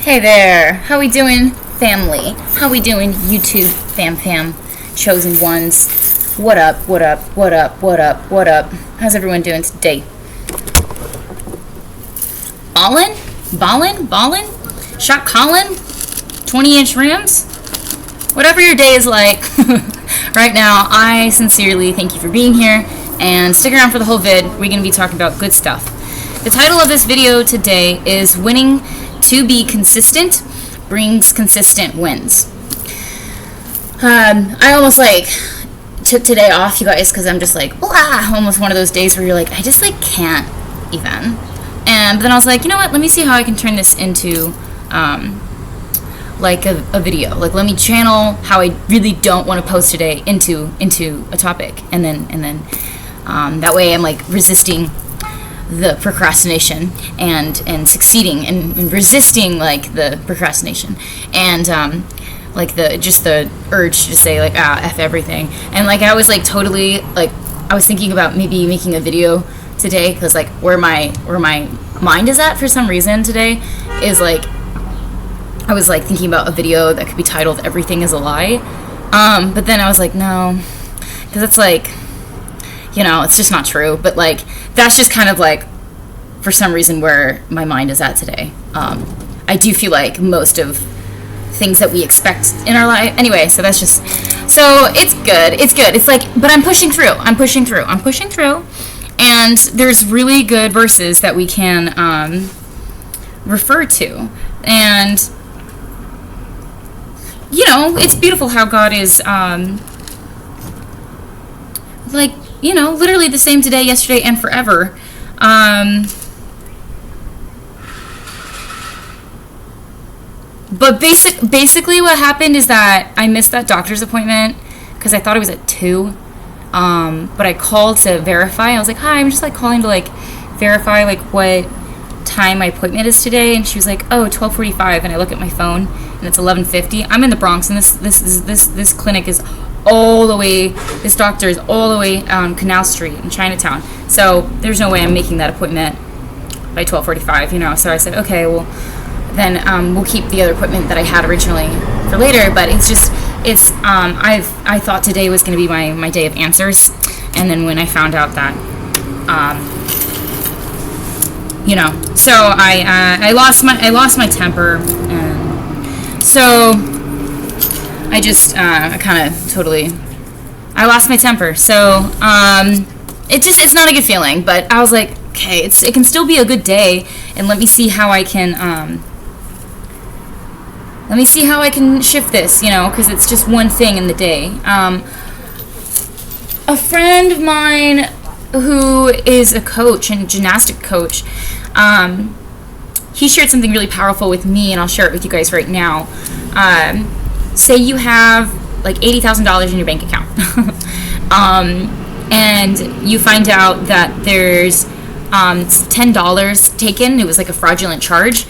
Hey there, how we doing, family? How we doing, YouTube fam, chosen ones? What up, what up, what up, what up, what up? How's everyone doing today? Ballin'? Shot callin'? 20-inch rims? Whatever your day is like. Right now, I sincerely thank you for being here, and stick around for the whole vid. We're going to be talking about good stuff. The title of this video today is Winning to Be Consistent Brings Consistent Wins. I almost took today off, you guys, because I'm just almost one of those days where you're like, I just can't even. And then I was like, you know what, let me see how I can turn this into a video. Let me channel how I really don't want to post today into a topic, and then that way I'm resisting the procrastination and succeeding and resisting the procrastination and the urge to say F everything. And I was totally I was thinking about maybe making a video today, because where my mind is at for some reason today is I was thinking about a video that could be titled "Everything is a Lie," but then I was no, because it's it's just not true. But that's just kind of for some reason where my mind is at today. I do feel most of things that we expect in our life anyway, so that's just, so it's good. It's but I'm pushing through, and there's really good verses that we can refer to. And it's beautiful how God is literally the same today, yesterday, and forever. But basically what happened is that I missed that doctor's appointment because I thought it was at 2. But I called to verify. I was like, hi, I'm just calling to verify what time my appointment is today. And she was like, oh, 12:45. And I look at my phone and it's 11:50. I'm in the Bronx, and this clinic is all the way, this doctor is all the way on Canal Street in Chinatown. So there's no way I'm making that appointment by 12:45, So I said, okay, well, then we'll keep the other appointment that I had originally for later. But it's just, I thought today was going to be my day of answers. And then when I found out that, so I lost my temper. And so I just, I lost my temper. So, it's not a good feeling, but I was like, okay, it can still be a good day, and let me see how I can, shift this, because it's just one thing in the day. A friend of mine who is a coach and gymnastic coach, he shared something really powerful with me, and I'll share it with you guys right now. Say you have $80,000 in your bank account, and you find out that there's $10 taken. It was a fraudulent charge.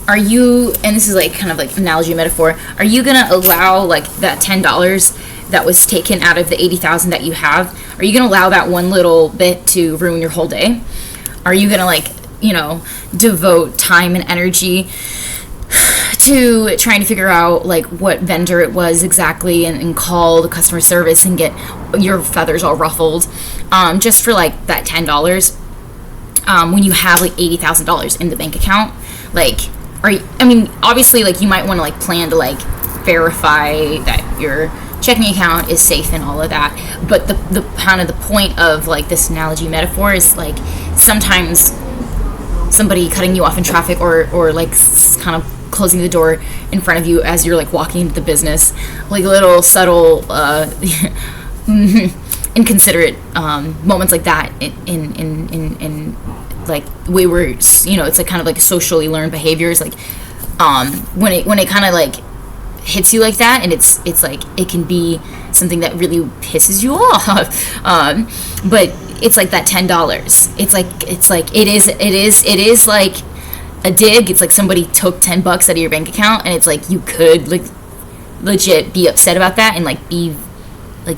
Are you, and this is kind of analogy metaphor, are you gonna allow that $10 that was taken out of the $80,000 that you have, are you gonna allow that one little bit to ruin your whole day? Are you gonna devote time and energy to trying to figure out what vendor it was exactly, and call the customer service and get your feathers all ruffled just for that $10 when you have $80,000 in the bank account? Obviously you might want to plan to verify that your checking account is safe and all of that, but the kind of the point of this analogy metaphor is sometimes somebody cutting you off in traffic, or kind of closing the door in front of you as you're walking into the business, little subtle inconsiderate moments like that in way where it's kind of socially learned behaviors, when it kind of hits you like that, and it's it can be something that really pisses you off, but it's that $10, it is a dig. It's somebody took $10 out of your bank account, and it's you could legit be upset about that and be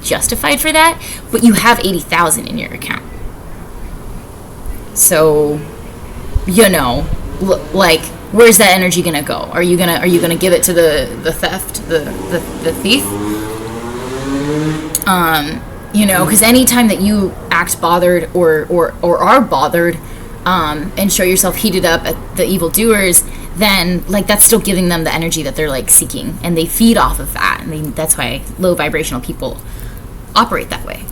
justified for that, but you have 80,000 in your account. So like, where's that energy gonna go? Are you gonna give it to the theft, the thief? You know, because anytime that you act bothered or are bothered, and show yourself heated up at the evildoers, then like that's still giving them the energy that they're like seeking, and they feed off of that, and that's why low vibrational people operate that way.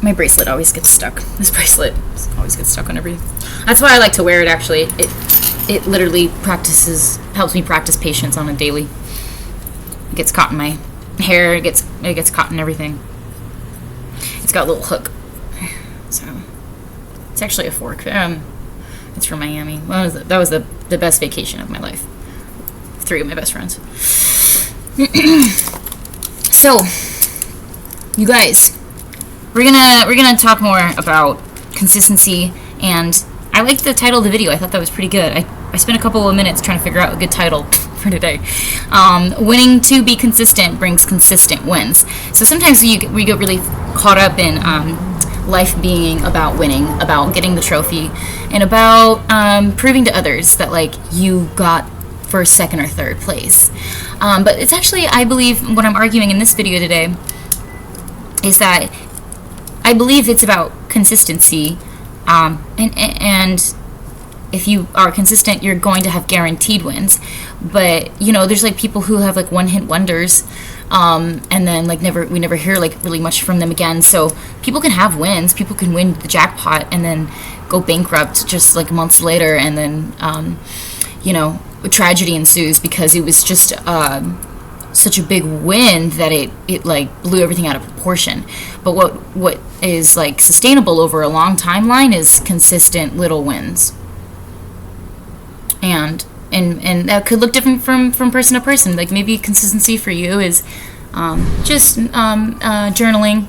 My bracelet always gets stuck. This bracelet always gets stuck on everything. That's why I like to wear it, actually. It literally helps me practice patience on a daily. It gets caught in my hair, it gets caught in everything. It's got a little hook. So it's actually a fork. It's from Miami. That was the best vacation of my life. 3 of my best friends. So, you guys, we're gonna talk more about consistency, and I liked the title of the video. I thought that was pretty good. I spent a couple of minutes trying to figure out a good title for today. Winning to be consistent brings consistent wins. So sometimes we get really caught up in life being about winning, about getting the trophy, and about proving to others that like you got first, second, or third place. But it's actually, I believe, what I'm arguing in this video today is that I believe it's about consistency, and if you are consistent, you're going to have guaranteed wins. But you know, there's like people who have like one-hit wonders, and then like we never hear like really much from them again. So people can have wins, people can win the jackpot and then go bankrupt just like months later, and then you know, a tragedy ensues because it was just such a big win that it like blew everything out of proportion. But what is like sustainable over a long timeline is consistent little wins. And that could look different from person to person. Like maybe consistency for you is just journaling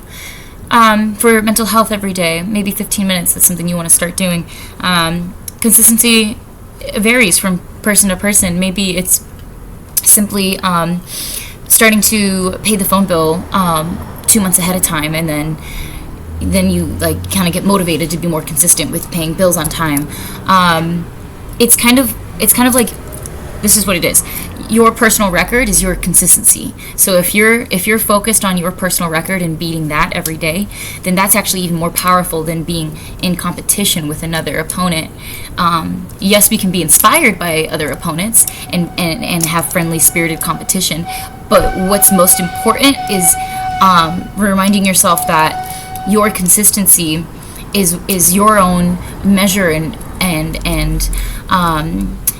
for mental health every day. Maybe 15 minutes. That's something you want to start doing. Consistency varies from person to person. Maybe it's simply starting to pay the phone bill 2 months ahead of time, and then you like kind of get motivated to be more consistent with paying bills on time. It's kind of like, this is what it is. Your personal record is your consistency. So if you're focused on your personal record and beating that every day, then that's actually even more powerful than being in competition with another opponent. Yes, we can be inspired by other opponents and have friendly spirited competition, but what's most important is reminding yourself that your consistency is your own measure and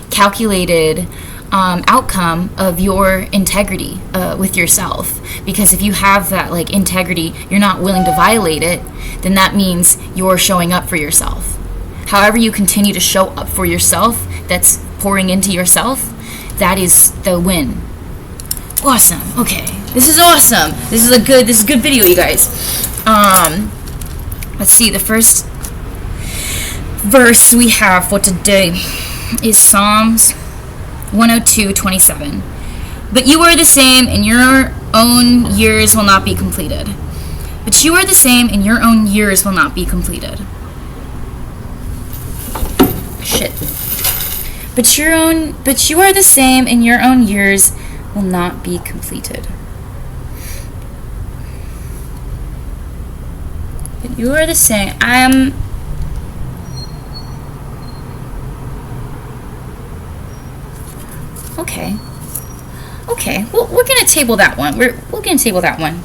calculated outcome of your integrity with yourself. Because if you have that like integrity, you're not willing to violate it, then that means you're showing up for yourself. However you continue to show up for yourself, that's pouring into yourself, that is the win. Awesome. Okay, this is awesome. This is a good video, you guys. Let's see, the first verse we have for today is Psalms 102:27. But you are the same, and your own years will not be completed. But you are the same, and your own years will not be completed. Shit. But you are the same, and your own years will not be completed. But you are the same. Okay. Well, we're gonna table that one. We're gonna table that one.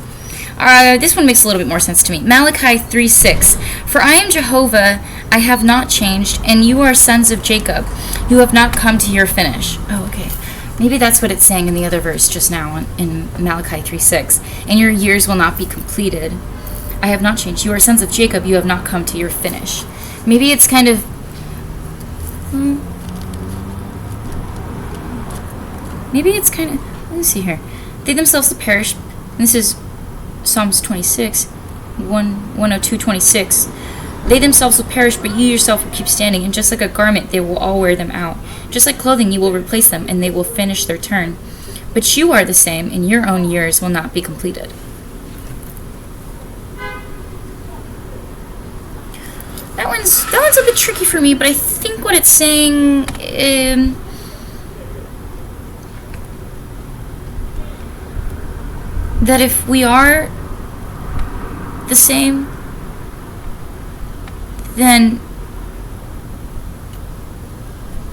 This one makes a little bit more sense to me. Malachi 3:6. For I am Jehovah, I have not changed, and you are sons of Jacob. You have not come to your finish. Oh, okay. Maybe that's what it's saying in the other verse just now in Malachi 3:6. And your years will not be completed. I have not changed. You are sons of Jacob. You have not come to your finish. Maybe it's kind of... Maybe it's kind of... Let me see here. They themselves will perish. This is Psalms 26, 102:26. They themselves will perish, but you yourself will keep standing. And just like a garment, they will all wear them out. Just like clothing, you will replace them, and they will finish their turn. But you are the same, and your own years will not be completed. That one's a bit tricky for me, but I think what it's saying that if we are the same, then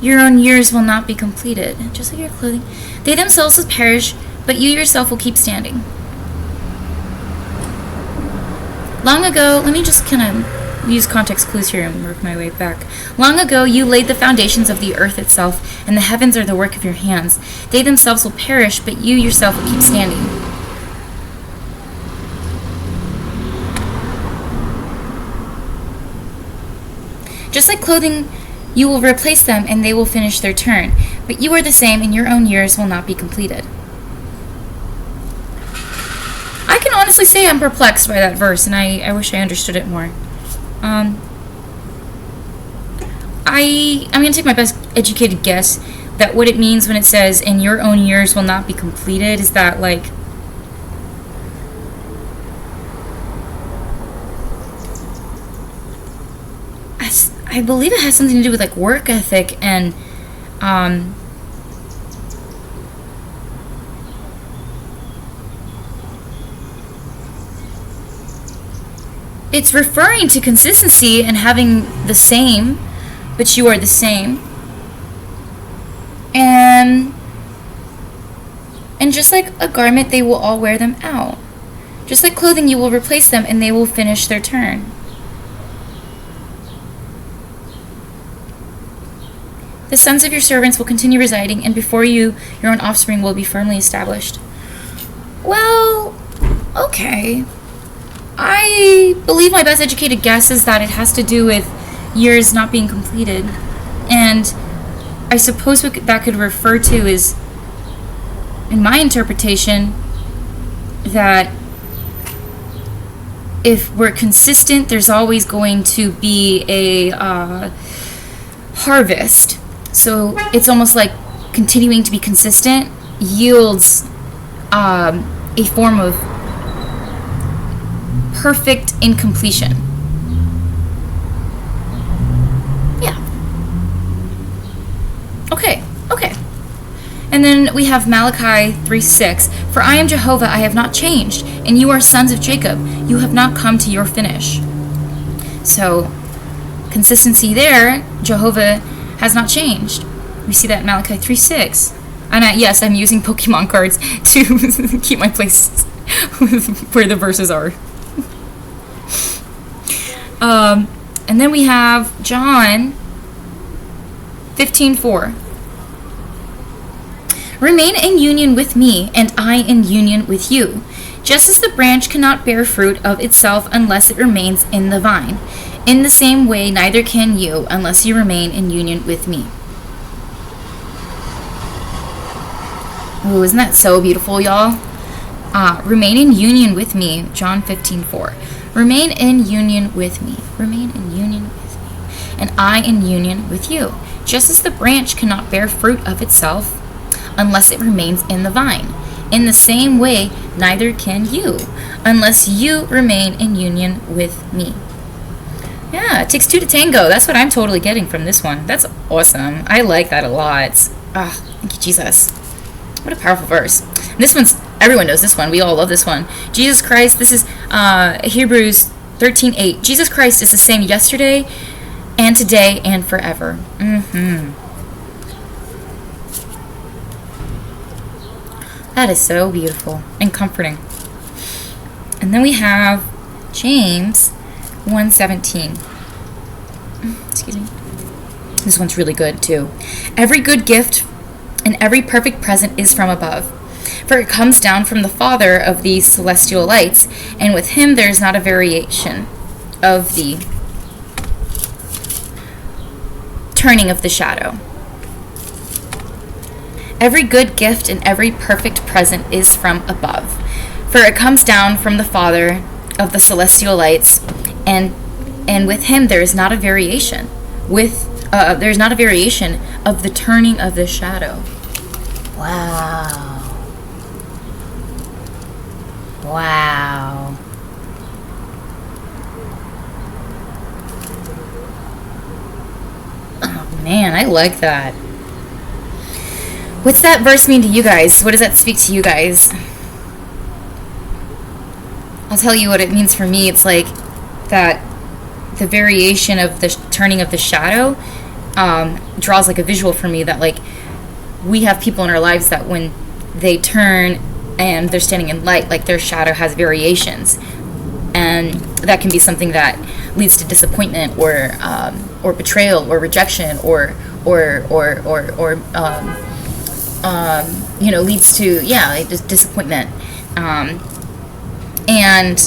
your own years will not be completed, just like your clothing. They themselves will perish, but you yourself will keep standing. Long ago, let me just kind of use context clues here and work my way back. Long ago, you laid the foundations of the earth itself, and the heavens are the work of your hands. They themselves will perish, but you yourself will keep standing. Just like clothing, you will replace them and they will finish their turn, but you are the same and your own years will not be completed. I can honestly say I'm perplexed by that verse, and I wish I understood it more. I'm going to take my best educated guess that what it means when it says, and your own years will not be completed, is that, like, I believe it has something to do with, like, work ethic and, it's referring to consistency and having the same, but you are the same. And just like a garment, they will all wear them out. Just like clothing, you will replace them and they will finish their turn. The sons of your servants will continue residing, and before you, your own offspring will be firmly established. Well, okay. I believe my best educated guess is that it has to do with years not being completed. And I suppose what that could refer to is, in my interpretation, that if we're consistent, there's always going to be a harvest. So it's almost like continuing to be consistent yields a form of perfect incompletion. Yeah. Okay. And then we have Malachi 3:6. For I am Jehovah, I have not changed, and you are sons of Jacob. You have not come to your finish. So, consistency there, Jehovah has not changed. We see that in Malachi 3:6. And yes, I'm using Pokemon cards to keep my place where the verses are. And then we have John 15:4. Remain in union with me, and I in union with you. Just as the branch cannot bear fruit of itself unless it remains in the vine, in the same way neither can you unless you remain in union with me. Oh, isn't that so beautiful, y'all? Remain in union with me, John 15:4. Remain in union with me. Remain in union with me. And I in union with you. Just as the branch cannot bear fruit of itself unless it remains in the vine. In the same way, neither can you unless you remain in union with me. Yeah, it takes two to tango. That's what I'm totally getting from this one. That's awesome. I like that a lot. Thank you, Jesus. What a powerful verse. And this one's, everyone knows this one. We all love this one. Jesus Christ, this is Hebrews 13:8. Jesus Christ is the same yesterday and today and forever. That is so beautiful and comforting. And then we have James 1:17. Excuse me. This one's really good too. Every good gift and every perfect present is from above, for it comes down from the Father of the celestial lights, and with him there is not a variation of the turning of the shadow. Every good gift and every perfect present is from above, for it comes down from the Father of the celestial lights, and with him there is not a variation. There's not a variation of the turning of the shadow. Wow. Wow. Man, I like that. What's that verse mean to you guys? What does that speak to you guys? I'll tell you what it means for me. It's like that the variation of the turning of the shadow draws like a visual for me, that like we have people in our lives that when they turn and they're standing in light, like their shadow has variations, and that can be something that leads to disappointment or betrayal or rejection or leads to just disappointment. And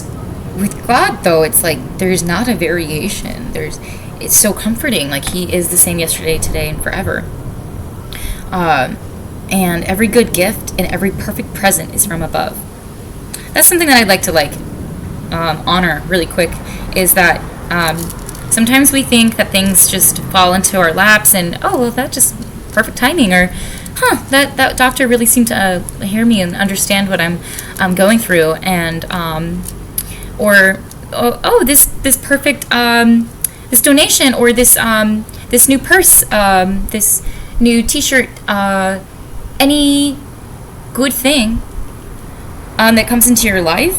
with God, though, it's like there's not a variation. It's so comforting. Like He is the same yesterday, today, and forever. And every good gift and every perfect present is from above. That's something that I'd like to honor really quick. Is that sometimes we think that things just fall into our laps, and that's just perfect timing, or that doctor really seemed to hear me and understand what I'm going through, and this perfect this donation, or this new purse, this new T-shirt, any good thing that comes into your life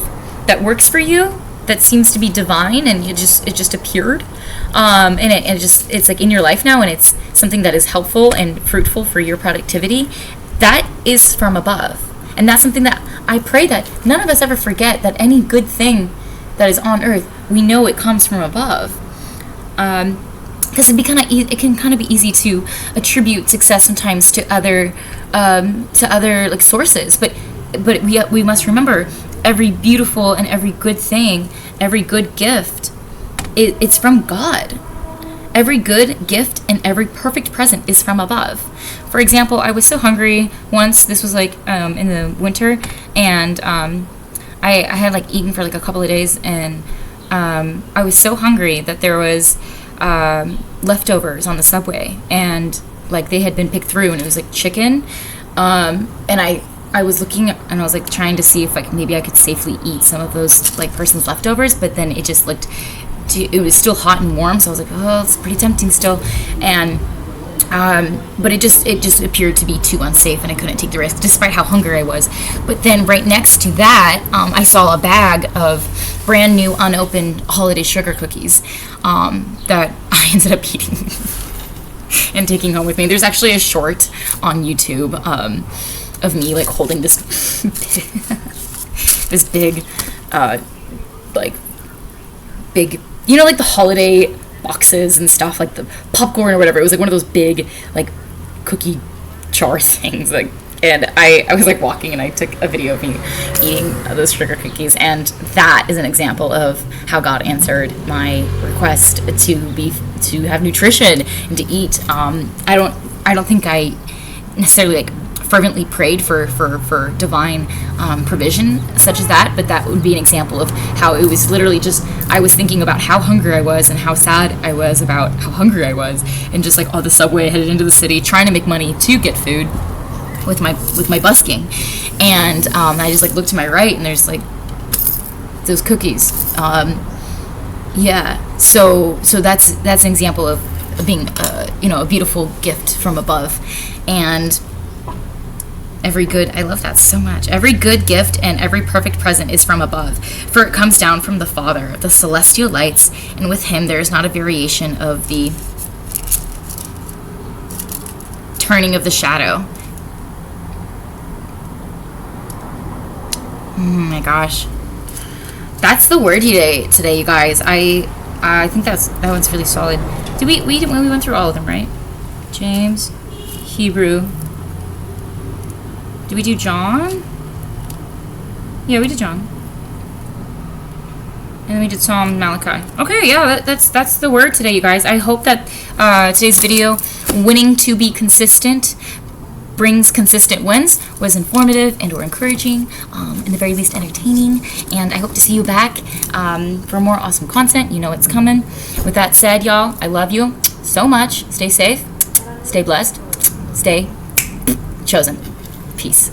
that works for you, that seems to be divine, and it just appeared, and it's like in your life now, and it's something that is helpful and fruitful for your productivity. That is from above, and that's something that I pray that none of us ever forget, that any good thing that is on earth, we know it comes from above, because it can kind of be easy to attribute success sometimes to other like sources, but we must remember, every beautiful and every good thing, every good gift, it's from God. Every good gift and every perfect present is from above. For example, I was so hungry once. This was like in the winter, and I had like eaten for like a couple of days, and I was so hungry that there was leftovers on the subway, and like they had been picked through, and it was like chicken, and I was looking, and I was like trying to see if like maybe I could safely eat some of those like person's leftovers, but then it just looked, it was still hot and warm, so I was like, oh, it's pretty tempting still, and but it just appeared to be too unsafe, and I couldn't take the risk despite how hungry I was. But then right next to that, I saw a bag of brand new unopened holiday sugar cookies that I ended up eating and taking home with me. There's actually a short on YouTube of me like holding this this big big, like the holiday boxes and stuff, like the popcorn or whatever. It was like one of those big like cookie jar things, like, and I was like walking, and I took a video of me eating those sugar cookies, and that is an example of how God answered my request to have nutrition and to eat. I don't think I necessarily like fervently prayed for divine provision such as that, but that would be an example of how it was literally just, I was thinking about how hungry I was and how sad I was about how hungry I was, and just like on the subway headed into the city trying to make money to get food with my busking, and I just like looked to my right, and there's like those cookies. So that's an example of being a beautiful gift from above. And I love that so much. Every good gift and every perfect present is from above, for it comes down from the Father of the celestial lights, and with Him there is not a variation of the turning of the shadow. Oh my gosh, that's the word today, you guys. I think that one's really solid. Did we went through all of them, right? James, Hebrew. Did we do John? Yeah, we did John. And then we did Psalm, Malachi. Okay, yeah, that's the word today, you guys. I hope that today's video, winning to be consistent, brings consistent wins, was informative and or encouraging, in the very least entertaining, and I hope to see you back for more awesome content. You know it's coming. With that said, y'all, I love you so much. Stay safe, stay blessed, stay chosen. Peace.